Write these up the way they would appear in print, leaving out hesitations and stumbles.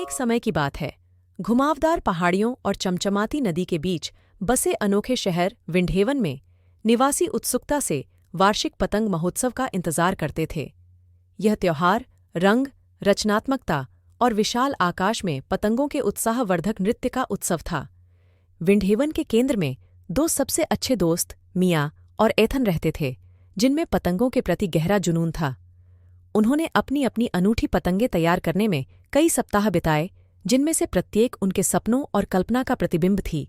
एक समय की बात है। घुमावदार पहाड़ियों और चमचमाती नदी के बीच बसे अनोखे शहर विंध्यवन में निवासी उत्सुकता से वार्षिक पतंग महोत्सव का इंतजार करते थे। यह त्योहार रंग, रचनात्मकता और विशाल आकाश में पतंगों के उत्साहवर्धक नृत्य का उत्सव था। विंध्यवन के केंद्र में दो सबसे अच्छे दोस्त मिया और एथन रहते थे, जिनमें पतंगों के प्रति गहरा जुनून था। उन्होंने अपनी अपनी अनूठी पतंगें तैयार करने में कई सप्ताह बिताए, जिनमें से प्रत्येक उनके सपनों और कल्पना का प्रतिबिंब थी।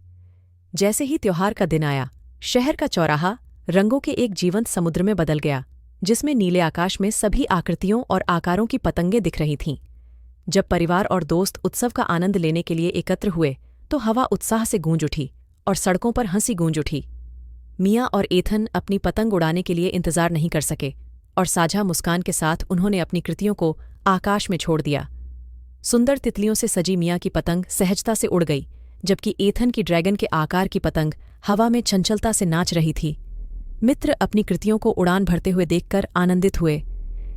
जैसे ही त्योहार का दिन आया, शहर का चौराहा रंगों के एक जीवंत समुद्र में बदल गया, जिसमें नीले आकाश में सभी आकृतियों और आकारों की पतंगें दिख रही थीं। जब परिवार और दोस्त उत्सव का आनंद लेने के लिए एकत्र हुए, तो हवा उत्साह से गूंज उठी और सड़कों पर हंसी गूंज उठी। मिया और एथन अपनी पतंग उड़ाने के लिए इंतजार नहीं कर सके और साझा मुस्कान के साथ उन्होंने अपनी कृतियों को आकाश में छोड़ दिया। सुंदर तितलियों से सजी मिया की पतंग सहजता से उड़ गई, जबकि एथन की ड्रैगन के आकार की पतंग हवा में चंचलता से नाच रही थी। मित्र अपनी कृतियों को उड़ान भरते हुए देखकर आनंदित हुए।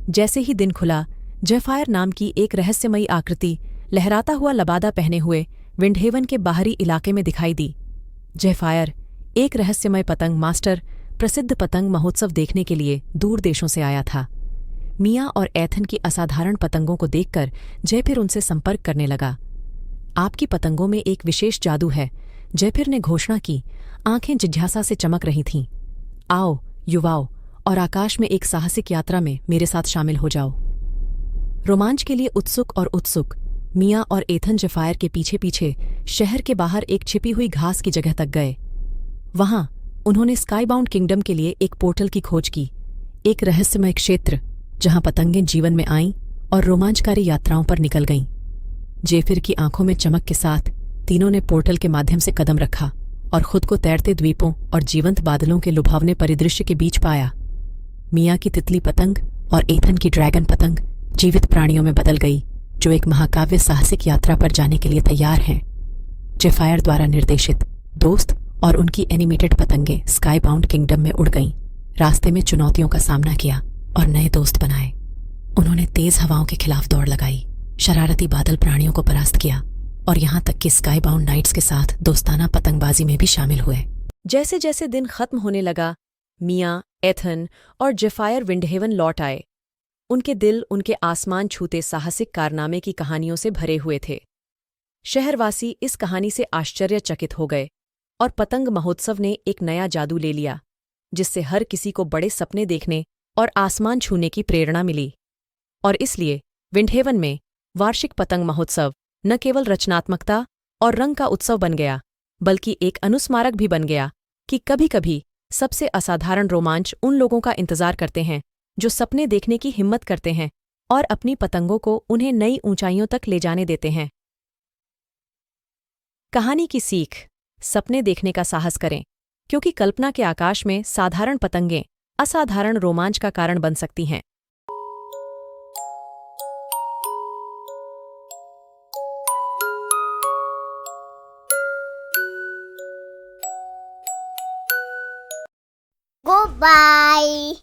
जैसे ही दिन खुला, जेफायर नाम की एक रहस्यमयी आकृति लहराता हुआ लबादा पहने हुए विंध्यवन के बाहरी इलाके में दिखाई दी। जेफायर, एक रहस्यमय पतंग मास्टर, प्रसिद्ध पतंग महोत्सव देखने के लिए दूर देशों से आया था। मिया और एथन की असाधारण पतंगों को देखकर जयफिर उनसे संपर्क करने लगा। आपकी पतंगों में एक विशेष जादू है, जयफिर ने घोषणा की। आंखें जिज्ञासा से चमक रही थीं। आओ युवाओं, और आकाश में एक साहसिक यात्रा में मेरे साथ शामिल हो जाओ। रोमांच के लिए उत्सुक मिया और एथन जेफायर के पीछे पीछे शहर के बाहर एक छिपी हुई घास की जगह तक गए। वहां उन्होंने स्काईबाउंड किंगडम के लिए एक पोर्टल की खोज की, एक रहस्यमय क्षेत्र जहां पतंगें जीवन में आईं और रोमांचकारी यात्राओं पर निकल गईं। जेफिर की आंखों में चमक के साथ तीनों ने पोर्टल के माध्यम से कदम रखा और खुद को तैरते द्वीपों और जीवंत बादलों के लुभावने परिदृश्य के बीच पाया। मिया की तितली पतंग और एथन की ड्रैगन पतंग जीवित प्राणियों में बदल गई, जो एक महाकाव्य साहसिक यात्रा पर जाने के लिए तैयार हैं। जेफायर द्वारा निर्देशित दोस्त और उनकी एनिमेटेड पतंगें स्काईबाउंड किंगडम में उड़ गईं, रास्ते में चुनौतियों का सामना किया और नए दोस्त बनाए। उन्होंने तेज हवाओं के खिलाफ दौड़ लगाई, शरारती बादल प्राणियों को परास्त किया और यहां तक कि स्काईबाउंड नाइट्स के साथ दोस्ताना पतंगबाजी में भी शामिल हुए। जैसे जैसे दिन खत्म होने लगा, मिया, एथन और जेफायर विंध्यवन लौट आए। उनके दिल उनके आसमान छूते साहसिक कारनामे की कहानियों से भरे हुए थे। शहरवासी इस कहानी से आश्चर्यचकित हो गए और पतंग महोत्सव ने एक नया जादू ले लिया, जिससे हर किसी को बड़े सपने देखने और आसमान छूने की प्रेरणा मिली। और इसलिए विंध्यवन में वार्षिक पतंग महोत्सव न केवल रचनात्मकता और रंग का उत्सव बन गया, बल्कि एक अनुस्मारक भी बन गया कि कभी-कभी सबसे असाधारण रोमांच उन लोगों का इंतजार करते हैं जो सपने देखने की हिम्मत करते हैं और अपनी पतंगों को उन्हें नई ऊंचाइयों तक ले जाने देते हैं। कहानी की सीख: सपने देखने का साहस करें, क्योंकि कल्पना के आकाश में साधारण पतंगें असाधारण रोमांच का कारण बन सकती हैं। Goodbye.